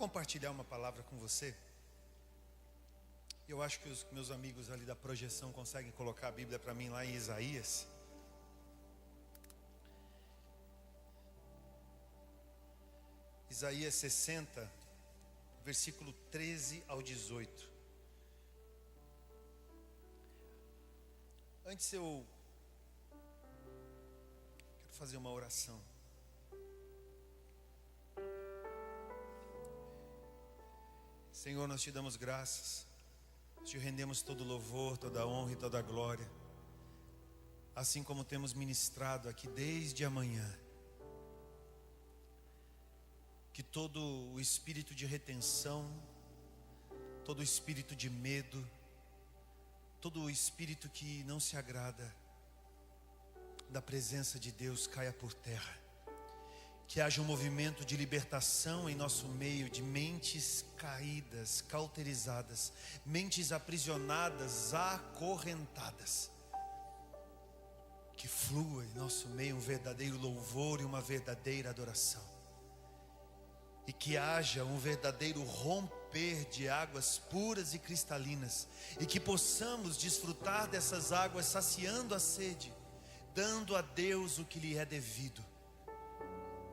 compartilhar uma palavra com você. Eu acho que os meus amigos ali da projeção conseguem colocar a Bíblia para mim lá em Isaías. Isaías 60, versículo 13 ao 18. Antes eu quero fazer uma oração. Senhor, nós te damos graças, te rendemos todo louvor, toda honra e toda glória, assim como temos ministrado aqui desde amanhã. Que todo o espírito de retenção, todo o espírito de medo, todo o espírito que não se agrada da presença de Deus caia por terra. Que haja um movimento de libertação em nosso meio, de mentes caídas, cauterizadas, mentes aprisionadas, acorrentadas. Que flua em nosso meio um verdadeiro louvor e uma verdadeira adoração. E que haja um verdadeiro romper de águas puras e cristalinas. E que possamos desfrutar dessas águas saciando a sede, dando a Deus o que lhe é devido.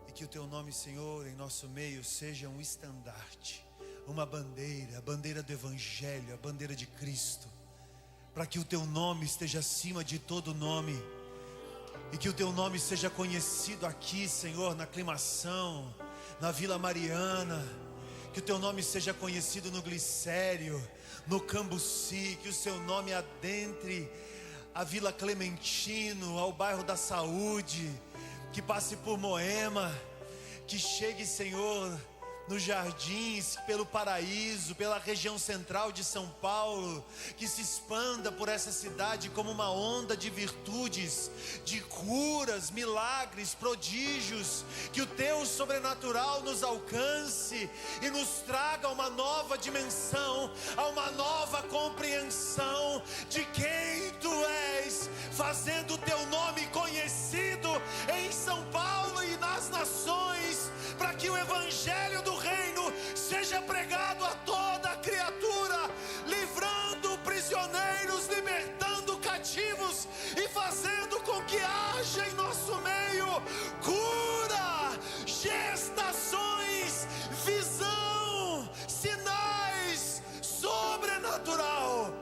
E que o teu nome, Senhor, em nosso meio seja um estandarte, uma bandeira, a bandeira do Evangelho, a bandeira de Cristo. Para que o teu nome esteja acima de todo nome. E que o teu nome seja conhecido aqui, Senhor, na Aclimação, na Vila Mariana. Que o teu nome seja conhecido no Glicério, no Cambuci. Que o seu nome adentre a Vila Clementino, ao bairro da Saúde. Que passe por Moema, que chegue, Senhor, nos Jardins, pelo Paraíso, pela região central de São Paulo, que se expanda por essa cidade como uma onda de virtudes, de curas, milagres, prodígios. Que o teu sobrenatural nos alcance e nos traga uma nova dimensão, a uma nova compreensão de quem tu és, fazendo o teu nome conhecido em São Paulo e nas nações, para que o Evangelho do Reino seja pregado a toda criatura, livrando prisioneiros, libertando cativos e fazendo com que haja em nosso meio cura, gestações, visão, sinais sobrenatural.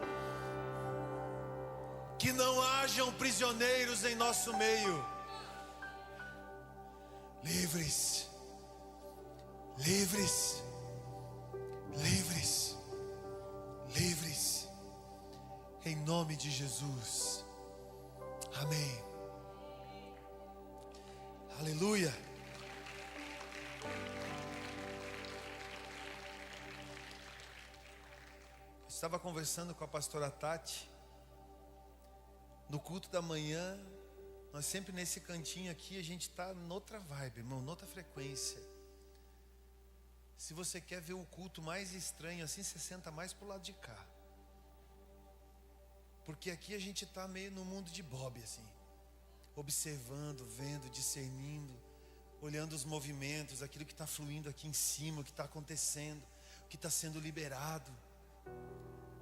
Que não hajam prisioneiros em nosso meio. Livres, livres, livres, livres, em nome de Jesus. Amém. Aleluia. Eu estava conversando com a pastora Tati no culto da manhã. Nós sempre nesse cantinho aqui, a gente está noutra vibe, irmão, noutra frequência. Se você quer ver o culto mais estranho assim, você senta mais pro lado de cá. Porque aqui a gente está meio no mundo de Bob assim, observando, vendo, discernindo, olhando os movimentos, aquilo que está fluindo aqui em cima, o que está acontecendo, o que está sendo liberado.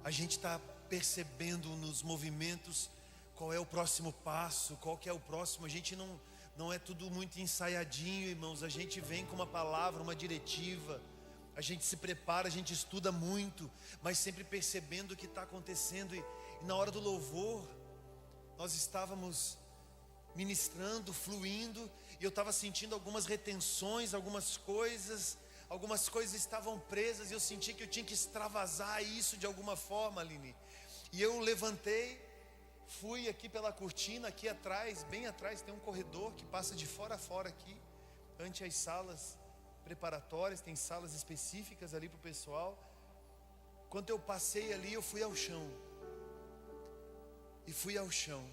A gente está percebendo nos movimentos qual é o próximo passo, qual que é o próximo. A gente não é tudo muito ensaiadinho, irmãos. A gente vem com uma palavra, uma diretiva. A gente se prepara, a gente estuda muito, mas sempre percebendo o que está acontecendo. E na hora do louvor, nós estávamos ministrando, fluindo, e eu estava sentindo algumas retenções, algumas coisas estavam presas, e eu senti que eu tinha que extravasar isso de alguma forma, Aline. E eu levantei, fui aqui pela cortina, aqui atrás, bem atrás tem um corredor que passa de fora a fora aqui, ante as salas preparatórias, tem salas específicas ali para o pessoal. Quando eu passei ali, eu fui ao chão.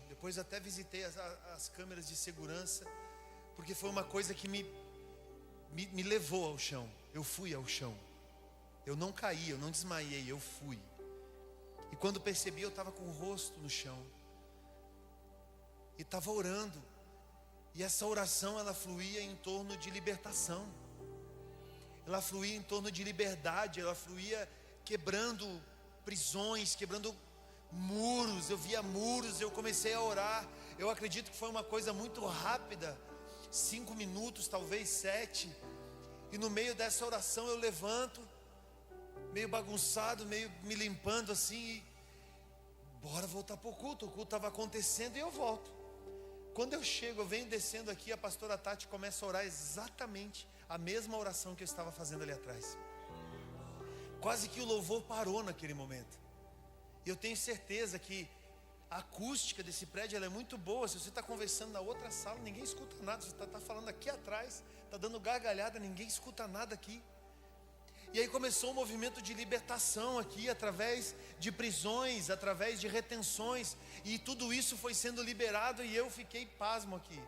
Depois até visitei as câmeras de segurança, porque foi uma coisa que me levou ao chão. Eu fui ao chão. Eu não caí, eu não desmaiei, eu fui. E quando percebi, eu estava com o rosto no chão. E estava orando. E essa oração, ela fluía em torno de libertação. ela fluía em torno de liberdade, ela fluía quebrando prisões, quebrando muros. Eu via muros, eu comecei a orar. Eu acredito que foi uma coisa muito rápida, 5 minutos, talvez 7. E no meio dessa oração eu levanto, meio bagunçado, meio me limpando assim, e bora voltar para o culto estava acontecendo e eu volto. Quando eu chego, eu venho descendo aqui, a pastora Tati começa a orar exatamente a mesma oração que eu estava fazendo ali atrás. Quase que o louvor parou naquele momento. E eu tenho certeza que a acústica desse prédio ela é muito boa. Se você está conversando na outra sala, ninguém escuta nada. Se você está falando aqui atrás, está dando gargalhada, ninguém escuta nada aqui. E aí começou um movimento de libertação aqui, através de prisões, através de retenções. E tudo isso foi sendo liberado e eu fiquei pasmo aqui.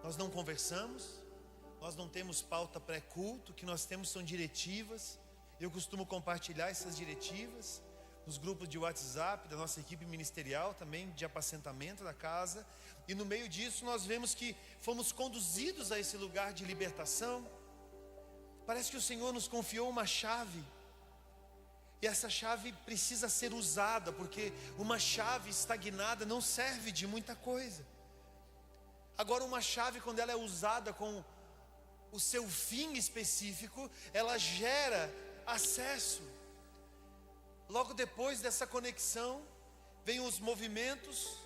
Nós não conversamos, nós não temos pauta pré-culto, o que nós temos são diretivas. Eu costumo compartilhar essas diretivas nos grupos de WhatsApp da nossa equipe ministerial, também de apacentamento da casa. E no meio disso nós vemos que fomos conduzidos a esse lugar de libertação. Parece que o Senhor nos confiou uma chave, e essa chave precisa ser usada, porque uma chave estagnada não serve de muita coisa. Agora uma chave, quando ela é usada com o seu fim específico, ela gera acesso. Logo depois dessa conexão, vem os movimentos,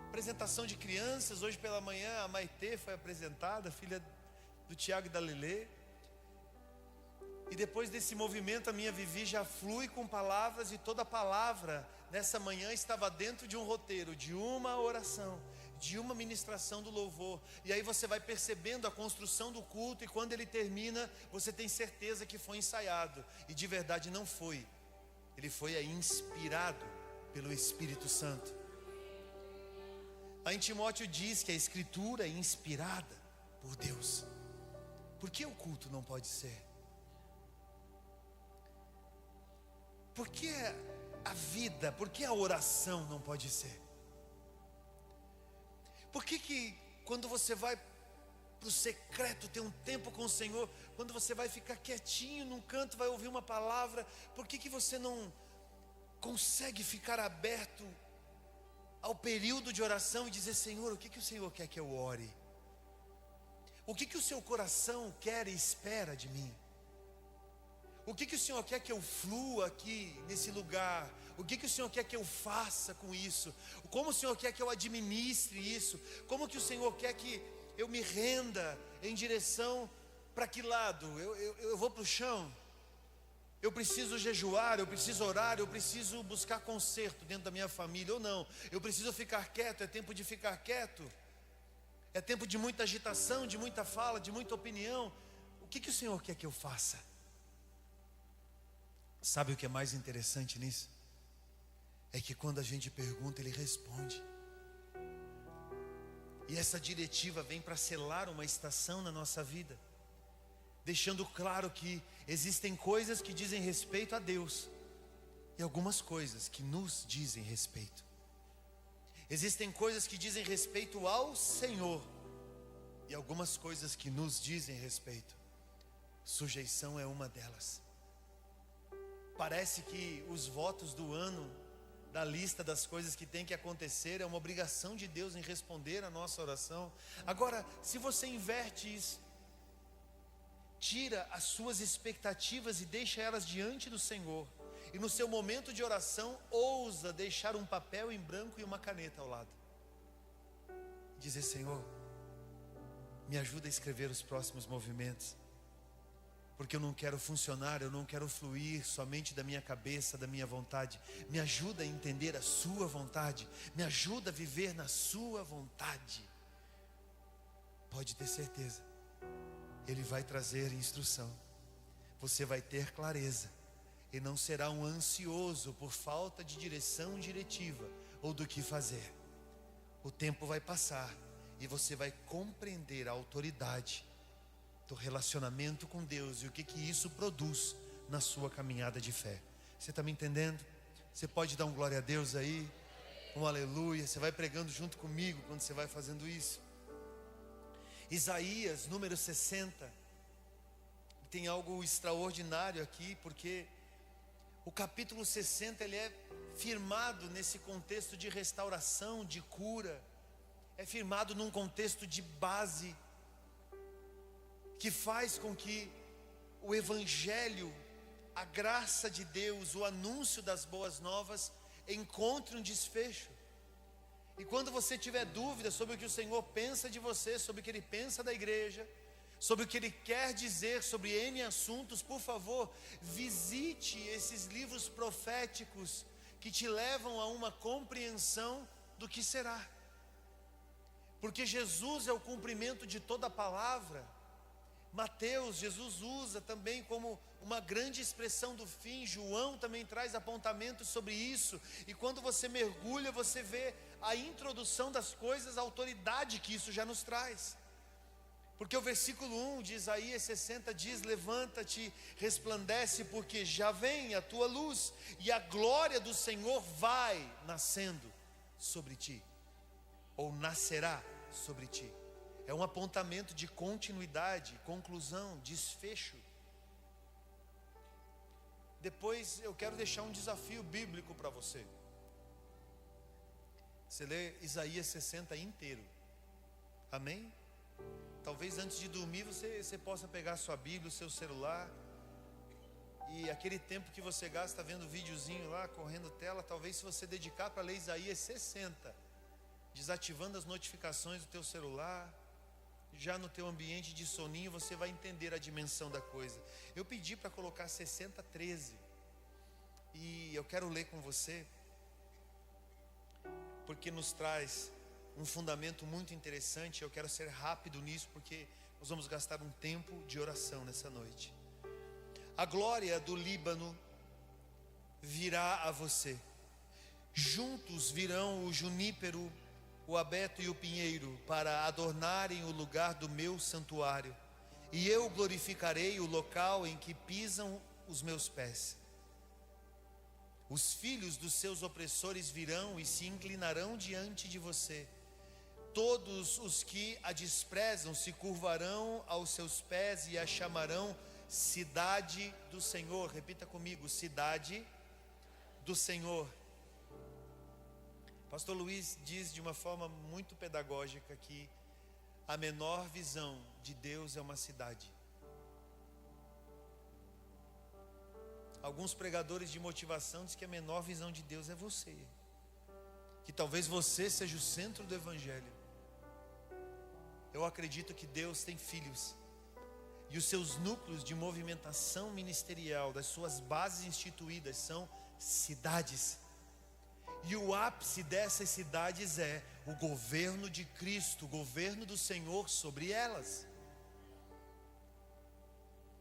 apresentação de crianças. Hoje pela manhã a Maitê foi apresentada, filha do Tiago e da Lelê. E depois desse movimento a minha Vivi já flui com palavras, e toda palavra nessa manhã estava dentro de um roteiro, de uma oração, de uma ministração do louvor. E aí você vai percebendo a construção do culto, e quando ele termina, você tem certeza que foi ensaiado. E de verdade não foi. Ele foi inspirado pelo Espírito Santo. Lá em Timóteo diz que a Escritura é inspirada por Deus. Por que o culto não pode ser? Por que a vida, por que a oração não pode ser? Por que quando você vai para o secreto, ter um tempo com o Senhor, quando você vai ficar quietinho num canto, vai ouvir uma palavra, por que você não consegue ficar aberto ao período de oração e dizer: Senhor, o que o Senhor quer que eu ore? O que o seu coração quer e espera de mim? O que o Senhor quer que eu flua aqui nesse lugar? O que o Senhor quer que eu faça com isso? Como o Senhor quer que eu administre isso? Como que o Senhor quer que eu me renda em direção para que lado? Eu vou para o chão? Eu preciso jejuar, eu preciso orar, eu preciso buscar conserto dentro da minha família ou não? Eu preciso ficar quieto, é tempo de ficar quieto? É tempo de muita agitação, de muita fala, de muita opinião? O que o Senhor quer que eu faça? Sabe o que é mais interessante nisso? É que quando a gente pergunta, Ele responde. E essa diretiva vem para selar uma estação na nossa vida, deixando claro que existem coisas que dizem respeito a Deus e algumas coisas que nos dizem respeito. Existem coisas que dizem respeito ao Senhor e algumas coisas que nos dizem respeito. Sujeição é uma delas. Parece que os votos do ano, da lista das coisas que tem que acontecer, é uma obrigação de Deus em responder a nossa oração. Agora, se você inverte isso, tira as suas expectativas e deixa elas diante do Senhor, e no seu momento de oração, ousa deixar um papel em branco e uma caneta ao lado. Dizer: Senhor, me ajuda a escrever os próximos movimentos, porque eu não quero funcionar, eu não quero fluir somente da minha cabeça, da minha vontade. Me ajuda a entender a sua vontade, me ajuda a viver na sua vontade. Pode ter certeza, Ele vai trazer instrução, você vai ter clareza, e não será um ansioso por falta de direção diretiva ou do que fazer. O tempo vai passar e você vai compreender a autoridade do relacionamento com Deus e o que isso produz na sua caminhada de fé. Você está me entendendo? Você pode dar um glória a Deus aí, um aleluia. Você vai pregando junto comigo quando você vai fazendo isso. Isaías número 60, tem algo extraordinário aqui, porque o capítulo 60 ele é firmado nesse contexto de restauração, de cura, é firmado num contexto de base, que faz com que o Evangelho, a graça de Deus, o anúncio das boas novas, encontre um desfecho. E quando você tiver dúvida sobre o que o Senhor pensa de você, sobre o que Ele pensa da igreja, sobre o que Ele quer dizer sobre N assuntos, por favor, visite esses livros proféticos que te levam a uma compreensão do que será. Porque Jesus é o cumprimento de toda a palavra. Mateus, Jesus usa também como uma grande expressão do fim. João também traz apontamentos sobre isso. E quando você mergulha, você vê a introdução das coisas, a autoridade que isso já nos traz. Porque o versículo 1 de Isaías 60 diz: levanta-te, resplandece, porque já vem a tua luz, e a glória do Senhor vai nascendo sobre ti, ou nascerá sobre ti. É um apontamento de continuidade, conclusão, desfecho. Depois eu quero deixar um desafio bíblico para você. Você lê Isaías 60 inteiro. Amém? Talvez antes de dormir você possa pegar a sua Bíblia, o seu celular, e aquele tempo que você gasta vendo videozinho lá, correndo tela, talvez se você dedicar para ler Isaías 60, desativando as notificações do teu celular, já no teu ambiente de soninho, você vai entender a dimensão da coisa. Eu pedi para colocar 60:13, e eu quero ler com você, porque nos traz um fundamento muito interessante. Eu quero ser rápido nisso, porque nós vamos gastar um tempo de oração nessa noite. A glória do Líbano virá a você, juntos virão o junípero, o abeto e o pinheiro, para adornarem o lugar do meu santuário, e eu glorificarei o local em que pisam os meus pés. Os filhos dos seus opressores virão e se inclinarão diante de você. Todos os que a desprezam se curvarão aos seus pés e a chamarão cidade do Senhor. Repita comigo: cidade do Senhor. Pastor Luiz diz de uma forma muito pedagógica que a menor visão de Deus é uma cidade. Alguns pregadores de motivação dizem que a menor visão de Deus é você, que talvez você seja o centro do Evangelho. Eu acredito que Deus tem filhos, e os seus núcleos de movimentação ministerial, das suas bases instituídas, são cidades. E o ápice dessas cidades é o governo de Cristo, o governo do Senhor sobre elas.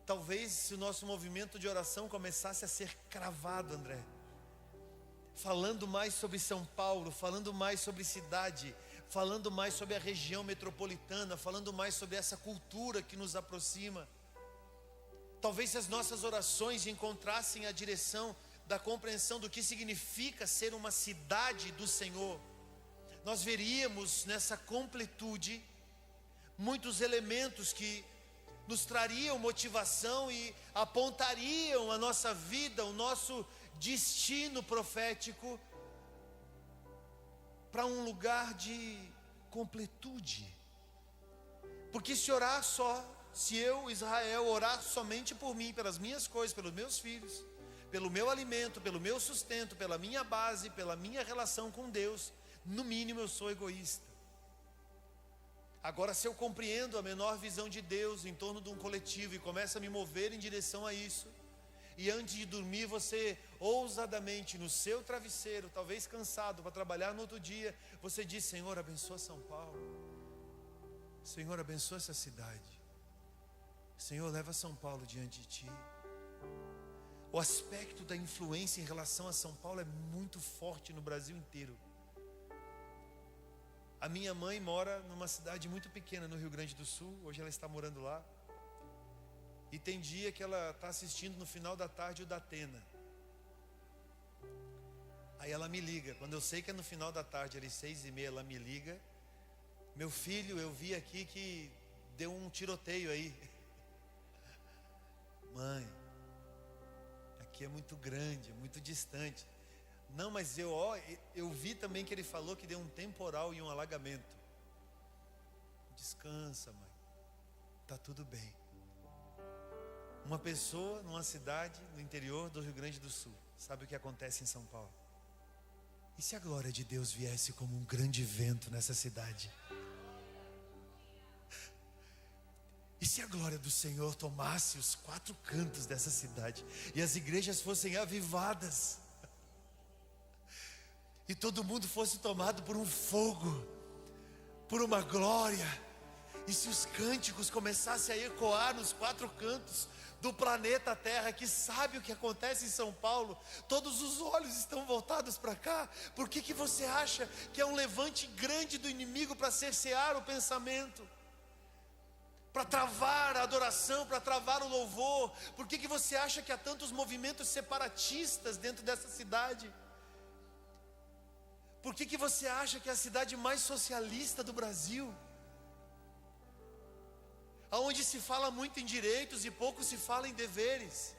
Talvez se o nosso movimento de oração começasse a ser cravado, André, falando mais sobre São Paulo, falando mais sobre cidade, falando mais sobre a região metropolitana, falando mais sobre essa cultura que nos aproxima. Talvez se as nossas orações encontrassem a direção da compreensão do que significa ser uma cidade do Senhor, nós veríamos nessa completude muitos elementos que nos trariam motivação e apontariam a nossa vida, o nosso destino profético para um lugar de completude. Porque se orar só, se eu, Israel, orar somente por mim, pelas minhas coisas, pelos meus filhos, pelo meu alimento, pelo meu sustento, pela minha base, pela minha relação com Deus, no mínimo eu sou egoísta. Agora, se eu compreendo a menor visão de Deus em torno de um coletivo e começo a me mover em direção a isso, e antes de dormir você ousadamente no seu travesseiro, talvez cansado para trabalhar no outro dia, você diz: Senhor, abençoa São Paulo, Senhor, abençoa essa cidade, Senhor, leva São Paulo diante de Ti. O aspecto da influência em relação a São Paulo é muito forte no Brasil inteiro. A minha mãe mora numa cidade muito pequena no Rio Grande do Sul. Hoje ela está morando lá. E tem dia que ela está assistindo no final da tarde o Datena. Aí ela me liga. Quando eu sei que é no final da tarde, ali 6h30, ela me liga: meu filho, eu vi aqui que deu um tiroteio aí. Mãe, aqui é muito grande, é muito distante. Não, mas eu vi também que ele falou que deu um temporal e um alagamento. Descansa, mãe, tá tudo bem. Uma pessoa numa cidade no interior do Rio Grande do Sul, sabe o que acontece em São Paulo? E se a glória de Deus viesse como um grande vento nessa cidade? E se a glória do Senhor tomasse os 4 cantos dessa cidade e as igrejas fossem avivadas, e todo mundo fosse tomado por um fogo, por uma glória, e se os cânticos começassem a ecoar nos 4 cantos do planeta Terra, que sabe o que acontece em São Paulo, todos os olhos estão voltados para cá. Por que você acha que é um levante grande do inimigo para cercear o pensamento, para travar a adoração, para travar o louvor? Por que você acha que há tantos movimentos separatistas dentro dessa cidade? Por que você acha que é a cidade mais socialista do Brasil? Aonde se fala muito em direitos e pouco se fala em deveres.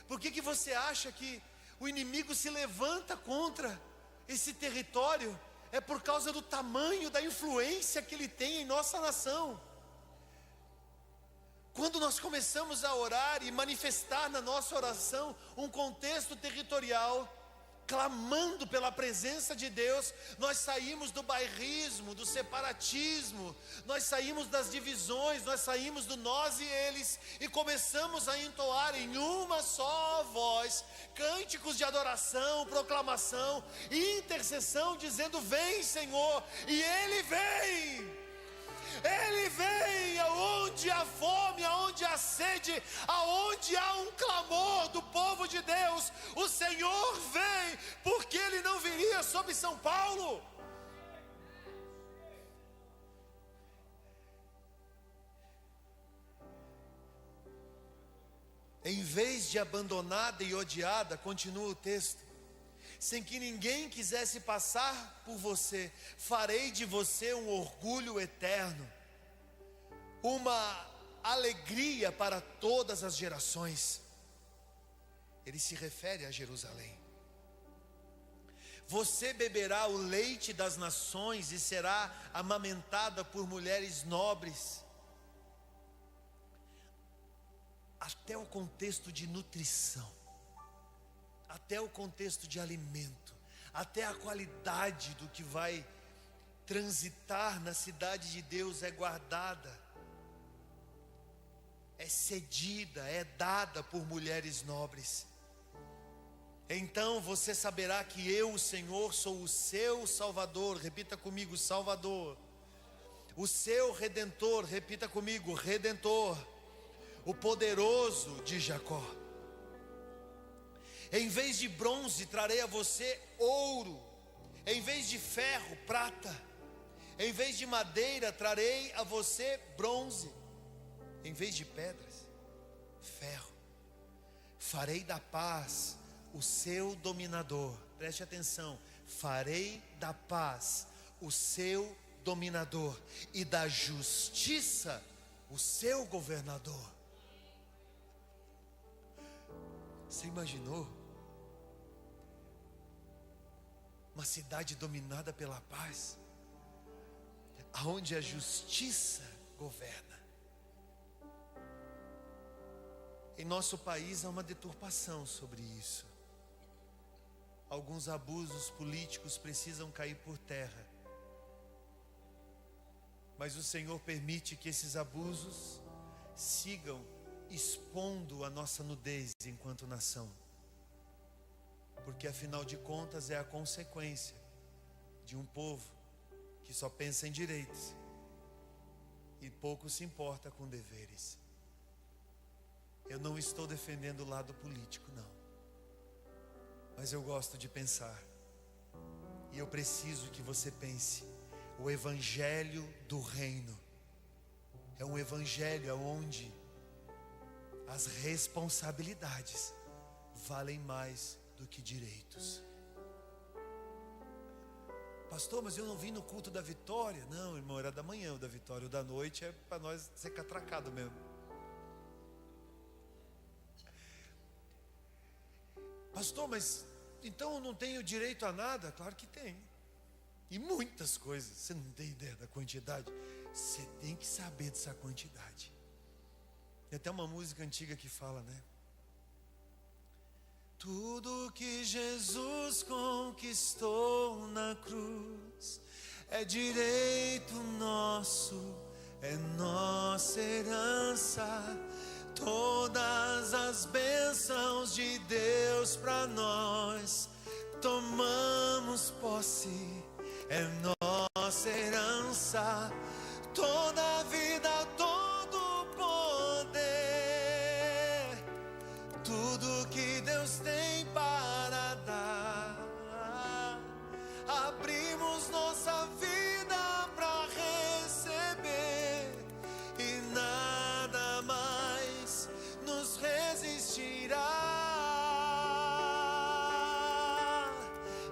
Por que você acha que o inimigo se levanta contra esse território? É por causa do tamanho da influência que ele tem em nossa nação. Quando nós começamos a orar e manifestar na nossa oração um contexto territorial, clamando pela presença de Deus, nós saímos do bairrismo, do separatismo, nós saímos das divisões, nós saímos do nós e eles, e começamos a entoar em uma só voz, cânticos de adoração, proclamação e intercessão, dizendo: vem, Senhor, e Ele vem. Ele vem aonde há fome, aonde há sede, aonde há um clamor do povo de Deus. O Senhor vem, porque Ele não viria sobre São Paulo. Em vez de abandonada e odiada, continua o texto, sem que ninguém quisesse passar por você, farei de você um orgulho eterno, uma alegria para todas as gerações. Ele se refere a Jerusalém. Você beberá o leite das nações e será amamentada por mulheres nobres. Até o contexto de nutrição, até o contexto de alimento, até a qualidade do que vai transitar na cidade de Deus é guardada, é cedida, é dada por mulheres nobres. Então você saberá que eu, o Senhor, sou o seu Salvador. Repita comigo: Salvador. O seu Redentor. Repita comigo: Redentor. O poderoso de Jacó. Em vez de bronze trarei a você ouro, em vez de ferro, prata, em vez de madeira trarei a você bronze, em vez de pedras, ferro. Farei da paz o seu dominador. Preste atenção: farei da paz o seu dominador, e da justiça o seu governador. Você imaginou uma cidade dominada pela paz, aonde a justiça governa? Em nosso país há uma deturpação sobre isso. Alguns abusos políticos precisam cair por terra, mas o Senhor permite que esses abusos sigam expondo a nossa nudez enquanto nação, porque afinal de contas é a consequência de um povo que só pensa em direitos e pouco se importa com deveres. Eu não estou defendendo o lado político, não, mas eu gosto de pensar, e eu preciso que você pense: o evangelho do reino é um evangelho onde as responsabilidades valem mais do que direitos. Pastor, mas eu não vim no culto da vitória. Não, irmão, era da manhã o da vitória. O da noite é para nós ser catracado mesmo. Pastor, mas então eu não tenho direito a nada? Claro que tem. E muitas coisas, você não tem ideia da quantidade. Você tem que saber dessa quantidade. Tem até uma música antiga que fala, né? Tudo que Jesus conquistou na cruz é direito nosso, é nossa herança. Todas as bênçãos de Deus para nós tomamos posse, é nossa herança. Toda a vida, todo poder, tudo que Deus tem para dar, abrimos nossa vida para receber, e nada mais nos resistirá.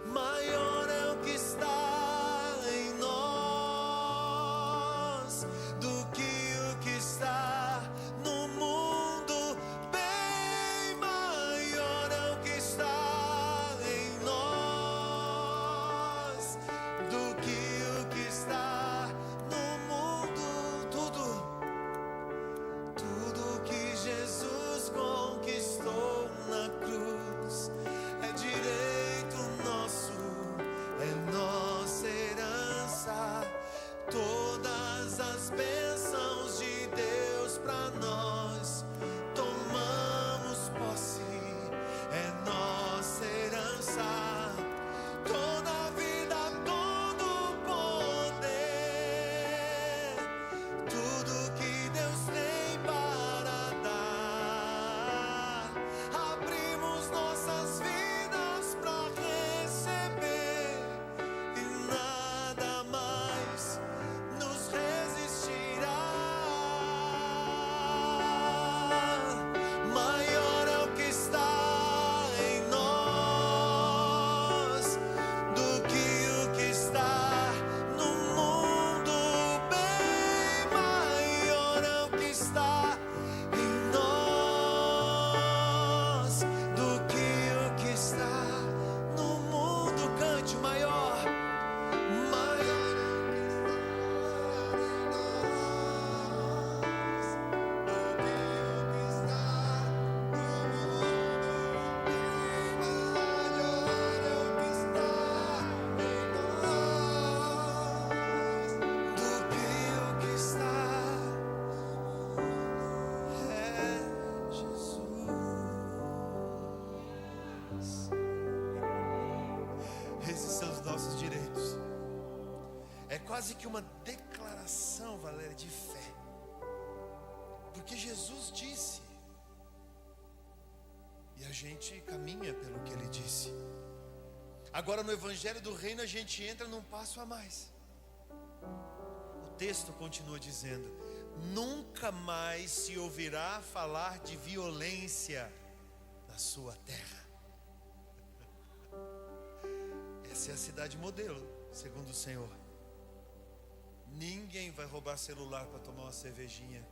Maior é o que está em nós do que o que está no mundo. Bem maior é o que está em nós do que o que está no mundo. Tudo que Jesus conquistou na cruz é direito nosso, é nossa herança. Todas as bênçãos de Deus para nós tomamos posse, é nossa herança. Toda a vida, todo poder, tudo que Deus tem para dar, abrimos nossas vidas para receber, e nada mais nos resistirá. Maior é o que está em nós do que o que está no mundo. Bem maior é o que está em nós do que o que está no mundo. Cante, maior, maior é o que está é Jesus. Esses são os nossos direitos. É quase que uma declaração, Valéria, de fé. Porque Jesus disse, e a gente caminha pelo que Ele disse. Agora no Evangelho do Reino a gente entra num passo a mais. O texto continua dizendo: nunca mais se ouvirá falar de violência na sua terra. Essa é a cidade modelo, segundo o Senhor. Ninguém vai roubar celular para tomar uma cervejinha.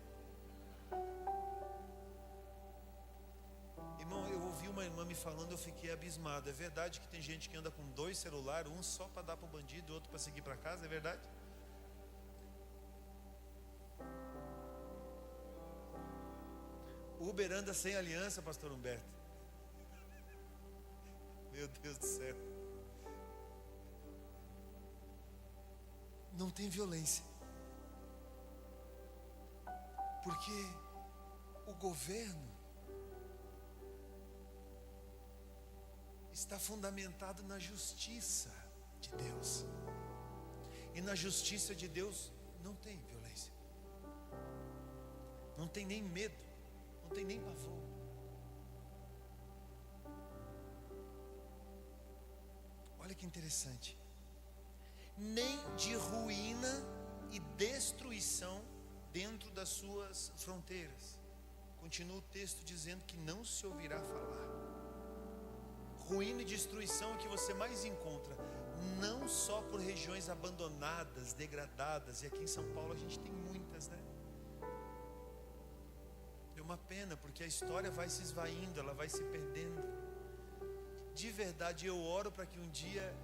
Irmão, eu ouvi uma irmã me falando, eu fiquei abismado. É verdade que tem gente que anda com 2 celulares, um só para dar para o bandido, outro para seguir para casa, é verdade? Uber anda sem aliança, pastor Humberto. Meu Deus do céu. Não tem violência. Porque o governo está fundamentado na justiça de Deus. E na justiça de Deus não tem violência. Não tem nem medo, não tem nem pavor. Olha que interessante. Nem de ruína e destruição dentro das suas fronteiras. Continua o texto dizendo que não se ouvirá falar. Ruína e destruição é o que você mais encontra, não só por regiões abandonadas, degradadas, e aqui em São Paulo a gente tem muitas, né? É uma pena, porque a história vai se esvaindo, ela vai se perdendo. de verdade eu oro para que um dia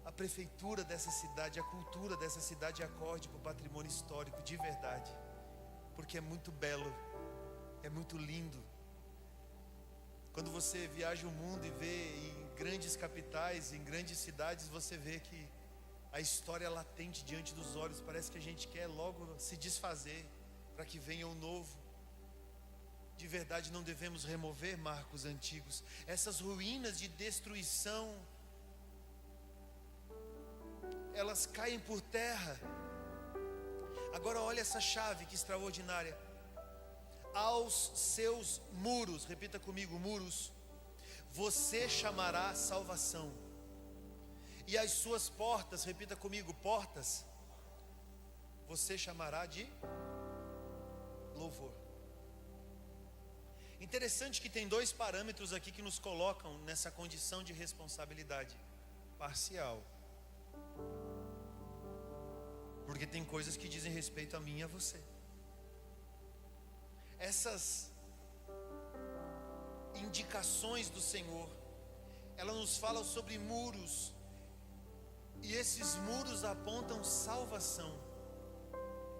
a prefeitura dessa cidade, a cultura dessa cidade acorde para o patrimônio histórico, de verdade, porque é muito belo, é muito lindo. Quando você viaja o mundo e vê em grandes capitais, em grandes cidades, você vê que a história latente diante dos olhos, parece que a gente quer logo se desfazer para que venha o novo. De verdade não devemos remover marcos antigos. Essas ruínas de destruição, elas caem por terra. Agora olha essa chave que extraordinária. Aos seus muros, repita comigo, muros, você chamará salvação. E as suas portas, repita comigo, portas, você chamará de louvor. Interessante que tem dois parâmetros aqui que nos colocam nessa condição de responsabilidade parcial. Porque tem coisas que dizem respeito a mim e a você. Essas indicações do Senhor, ela nos fala sobre muros. E esses muros apontam salvação.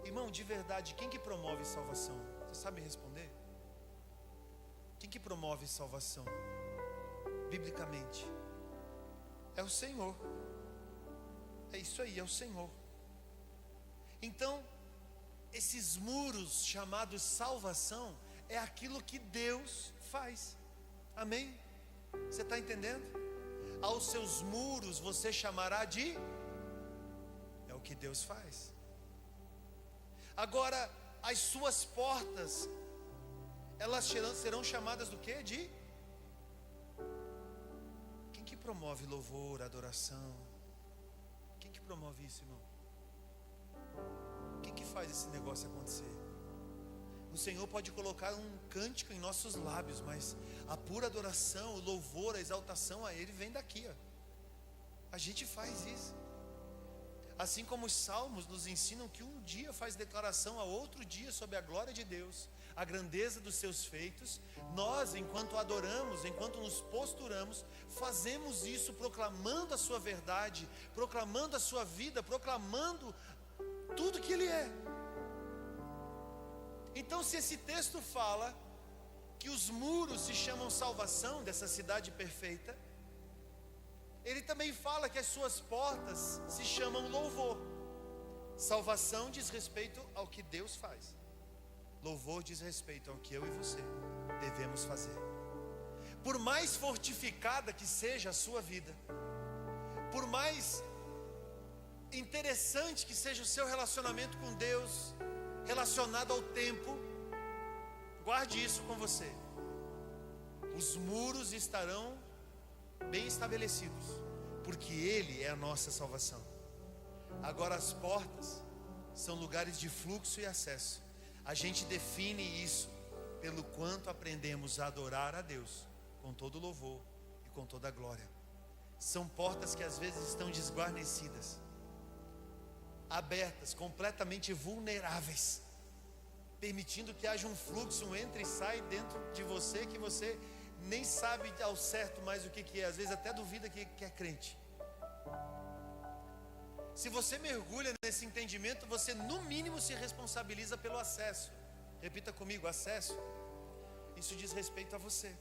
Irmão, de verdade, quem que promove salvação? Você sabe responder? Quem que promove salvação? Biblicamente é o Senhor. É isso aí, é o Senhor. Então, esses muros chamados salvação é aquilo que Deus faz. Amém? Você está entendendo? Aos seus muros você chamará de... É o que Deus faz. Agora, as suas portas, elas serão chamadas do quê? De... Quem que promove louvor, adoração? Quem que promove isso, irmão? Quem que faz esse negócio acontecer? O Senhor pode colocar um cântico em nossos lábios, mas a pura adoração, o louvor, a exaltação a Ele vem daqui, ó. A gente faz isso. Assim como os salmos nos ensinam que um dia faz declaração a outro dia sobre a glória de Deus, a grandeza dos seus feitos, nós, enquanto adoramos, enquanto nos posturamos, fazemos isso proclamando a sua verdade, proclamando a sua vida, proclamando tudo que Ele é. Então, se esse texto fala que os muros se chamam salvação dessa cidade perfeita, ele também fala que as suas portas se chamam louvor. Salvação diz respeito ao que Deus faz. Louvor diz respeito ao que eu e você devemos fazer. Por mais fortificada que seja a sua vida, por mais interessante que seja o seu relacionamento com Deus, relacionado ao tempo, guarde isso com você. Os muros estarão bem estabelecidos, porque Ele é a nossa salvação. Agora as portas são lugares de fluxo e acesso. A gente define isso pelo quanto aprendemos a adorar a Deus com todo louvor e com toda glória. São portas que às vezes estão desguarnecidas, abertas, completamente vulneráveis, permitindo que haja um fluxo, um entra e sai dentro de você, que você nem sabe ao certo mais o que é, às vezes até duvida que é crente. Se você mergulha nesse entendimento, você no mínimo se responsabiliza pelo acesso. Repita comigo, acesso. Isso diz respeito a você.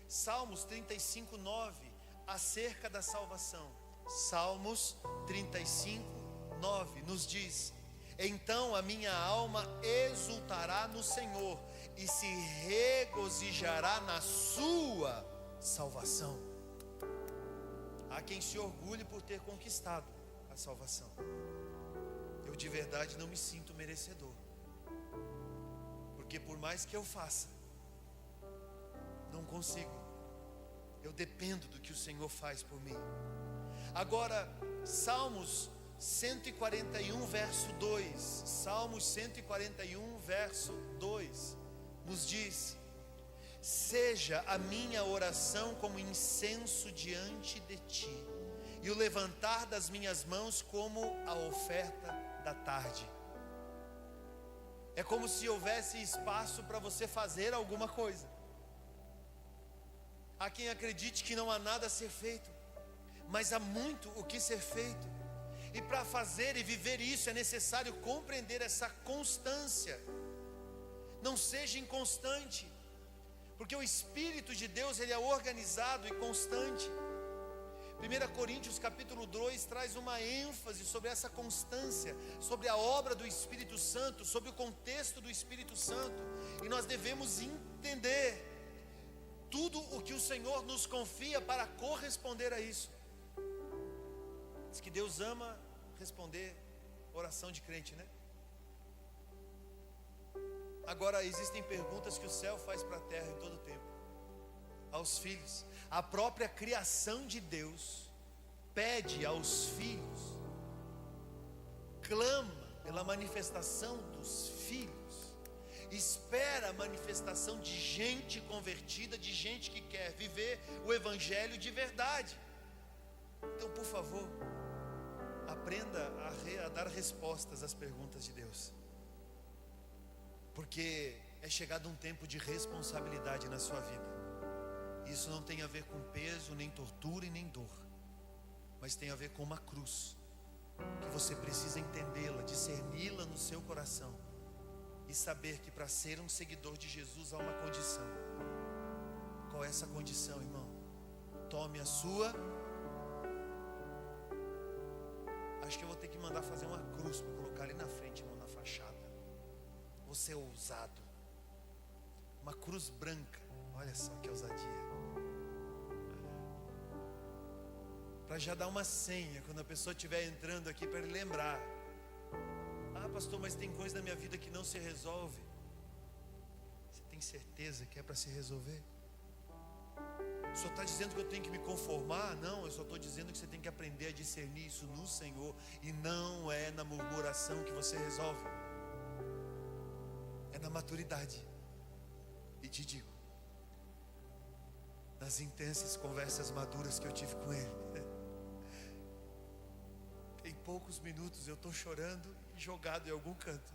Salmos 35, 9, acerca da salvação. Salmos 35, 9 nos diz: então a minha alma exultará no Senhor e se regozijará na sua salvação. Há quem se orgulhe por ter conquistado a salvação. Eu de verdade não me sinto merecedor, porque por mais que eu faça, não consigo. Eu dependo do que o Senhor faz por mim. Agora, Salmos 141 verso 2, Salmos 141 verso 2 nos diz: seja a minha oração como incenso diante de ti, e o levantar das minhas mãos como a oferta da tarde. É como se houvesse espaço para você fazer alguma coisa. Há quem acredite que não há nada a ser feito, mas há muito o que ser feito. E para fazer e viver isso é necessário compreender essa constância. Não seja inconstante, porque o Espírito de Deus, ele é organizado e constante. 1 Coríntios capítulo 2 traz uma ênfase sobre essa constância, sobre a obra do Espírito Santo, sobre o contexto do Espírito Santo. E nós devemos entender tudo o que o Senhor nos confia para corresponder a isso. Diz que Deus ama responder oração de crente, né? Agora, existem perguntas que o céu faz para a terra em todo o tempo, aos filhos. A própria criação de Deus pede aos filhos, clama pela manifestação dos filhos, espera a manifestação de gente convertida, de gente que quer viver o evangelho de verdade. Então, por favor, aprenda a dar respostas às perguntas de Deus, porque é chegado um tempo de responsabilidade na sua vida. Isso não tem a ver com peso, nem tortura e nem dor, mas tem a ver com uma cruz, que você precisa entendê-la, discerni-la no seu coração, e saber que para ser um seguidor de Jesus há uma condição. Qual é essa condição, irmão? Tome a sua. Acho que eu vou ter que mandar fazer uma cruz para colocar ali na frente, irmão, na fachada. Você é ousado. Uma cruz branca. Olha só que ousadia. Para já dar uma senha quando a pessoa estiver entrando aqui, para ele lembrar. Ah, pastor, mas tem coisa na minha vida que não se resolve. Você tem certeza que é para se resolver? O senhor está dizendo que eu tenho que me conformar? Não, eu só estou dizendo que você tem que aprender a discernir isso no Senhor. E não é na murmuração que você resolve, é na maturidade. E te digo, nas intensas conversas maduras que eu tive com ele, em poucos minutos eu estou chorando e jogado em algum canto,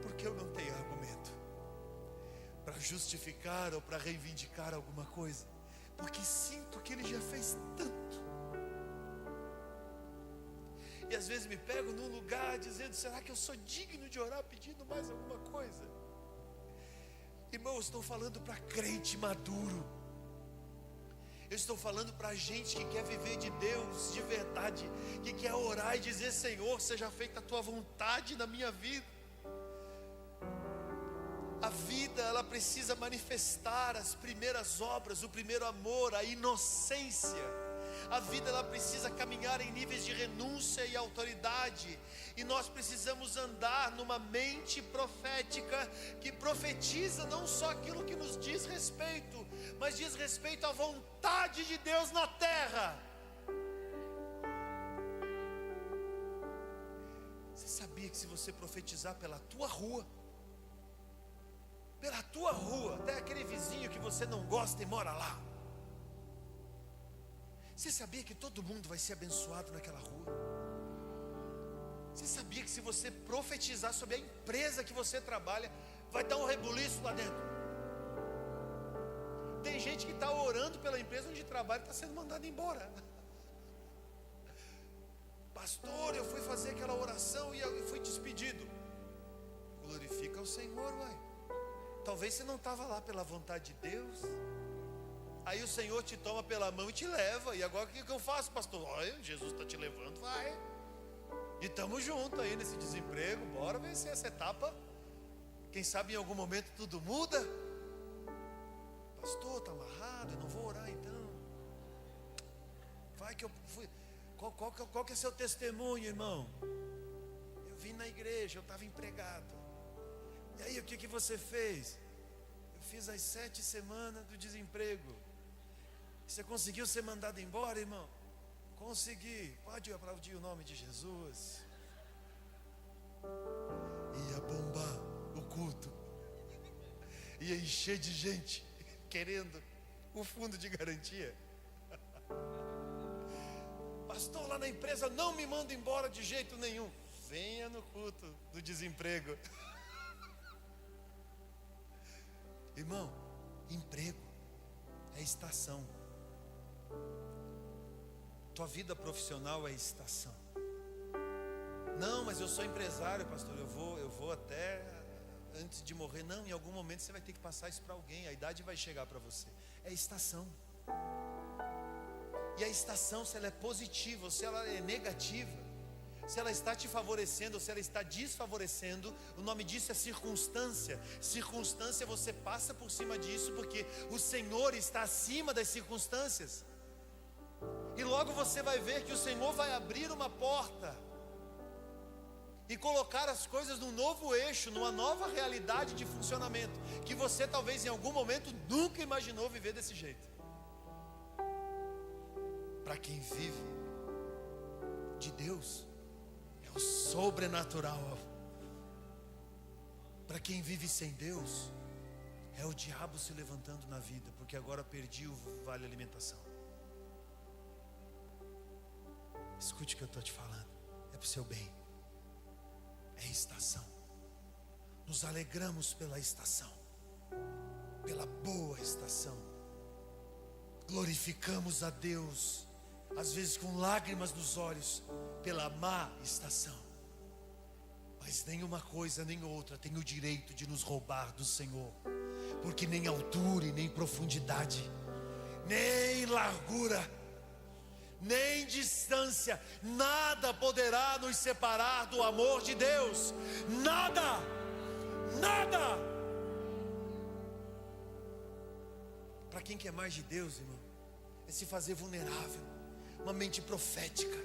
porque eu não tenho argumento para justificar ou para reivindicar alguma coisa, porque sinto que ele já fez tanto. E às vezes me pego num lugar dizendo: será que eu sou digno de orar pedindo mais alguma coisa? Irmão, eu estou falando para crente maduro. Eu estou falando para gente que quer viver de Deus de verdade, que quer orar e dizer: Senhor, seja feita a tua vontade na minha vida. A vida, ela precisa manifestar as primeiras obras, o primeiro amor, a inocência. A vida, ela precisa caminhar em níveis de renúncia e autoridade. E nós precisamos andar numa mente profética, que profetiza não só aquilo que nos diz respeito, mas diz respeito à vontade de Deus na terra. Você sabia que se você profetizar pela tua rua, até aquele vizinho que você não gosta e mora lá, você sabia que todo mundo vai ser abençoado naquela rua? Você sabia que se você profetizar sobre a empresa que você trabalha, vai dar um rebuliço lá dentro? Tem gente que está orando pela empresa onde trabalha e está sendo mandado embora. Pastor, eu fui fazer aquela oração e eu fui despedido. Glorifica o Senhor, uai. Talvez você não estava lá pela vontade de Deus. Aí o Senhor te toma pela mão e te leva. E agora o que eu faço, pastor? Olha, Jesus está te levando, vai. E estamos juntos aí nesse desemprego. Bora vencer essa etapa. Quem sabe em algum momento tudo muda. Pastor, está amarrado, eu não vou orar então. Vai que eu fui. Qual que é seu testemunho, irmão? Eu vim na igreja, eu estava empregado. E aí, o que você fez? Eu fiz as 7 semanas do desemprego. Você conseguiu ser mandado embora, irmão? Consegui. Pode aplaudir o nome de Jesus. Ia bombar o culto. Ia encher de gente querendo o fundo de garantia. Pastor, lá na empresa não me manda embora de jeito nenhum. Venha no culto do desemprego. Irmão, emprego é estação. Tua vida profissional é estação. Não, mas eu sou empresário, pastor, eu vou até antes de morrer. Não, em algum momento você vai ter que passar isso para alguém. A idade vai chegar para você. É estação. E a estação, se ela é positiva ou se ela é negativa, se ela está te favorecendo ou se ela está desfavorecendo, o nome disso é circunstância. Circunstância, você passa por cima disso porque o Senhor está acima das circunstâncias. E logo você vai ver que o Senhor vai abrir uma porta e colocar as coisas num novo eixo, numa nova realidade de funcionamento, que você talvez em algum momento nunca imaginou viver desse jeito. Para quem vive de Deus, é o sobrenatural. Para quem vive sem Deus, é o diabo se levantando na vida, porque agora perdi o vale alimentação. Escute o que eu estou te falando, é para o seu bem. É estação. Nos alegramos pela estação, pela boa estação. Glorificamos a Deus, às vezes com lágrimas nos olhos, pela má estação. Mas nenhuma coisa nem outra tem o direito de nos roubar do Senhor, porque nem altura e nem profundidade, nem largura, nem distância, nada poderá nos separar do amor de Deus. Nada, nada. Para quem quer mais de Deus, irmão, é se fazer vulnerável, uma mente profética,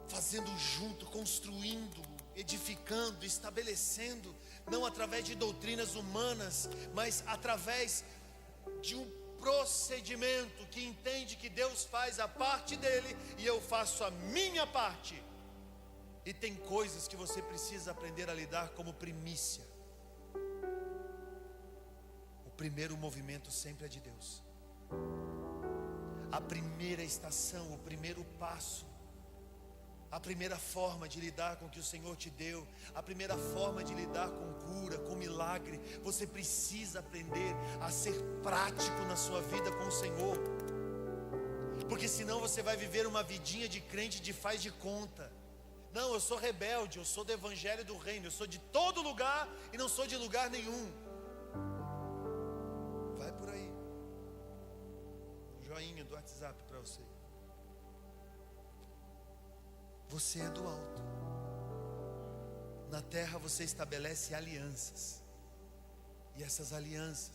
fazendo junto, construindo, edificando, estabelecendo, não através de doutrinas humanas, mas através de um procedimento que entende que Deus faz a parte dele e eu faço a minha parte. E tem coisas que você precisa aprender a lidar como primícia. O primeiro movimento sempre é de Deus. A primeira estação, o primeiro passo, a primeira forma de lidar com o que o Senhor te deu, a primeira forma de lidar com cura, com milagre, você precisa aprender a ser prático na sua vida com o Senhor, porque senão você vai viver uma vidinha de crente de faz de conta. Não, eu sou rebelde, eu sou do evangelho do reino, eu sou de todo lugar e não sou de lugar nenhum. Vai por aí. Joinha do WhatsApp para você. Você é do alto. Na terra você estabelece alianças, e essas alianças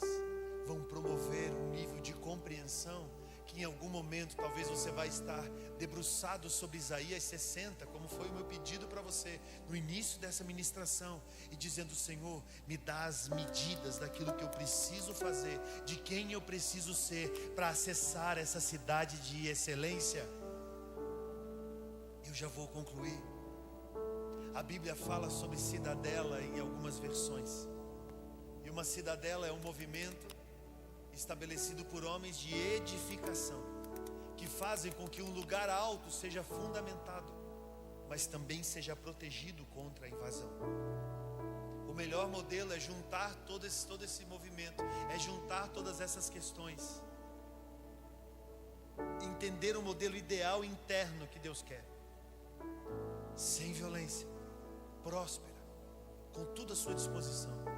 vão promover um nível de compreensão que em algum momento talvez você vai estar debruçado sobre Isaías 60, como foi o meu pedido para você no início dessa ministração, e dizendo: Senhor, me dá as medidas daquilo que eu preciso fazer, de quem eu preciso ser para acessar essa cidade de excelência. Eu já vou concluir. A Bíblia fala sobre cidadela em algumas versões. E uma cidadela é um movimento estabelecido por homens de edificação, que fazem com que um lugar alto seja fundamentado, mas também seja protegido contra a invasão. O melhor modelo é juntar todo esse movimento, é juntar todas essas questões, entender o modelo ideal interno que Deus quer, sem violência, próspera, com tudo à sua disposição.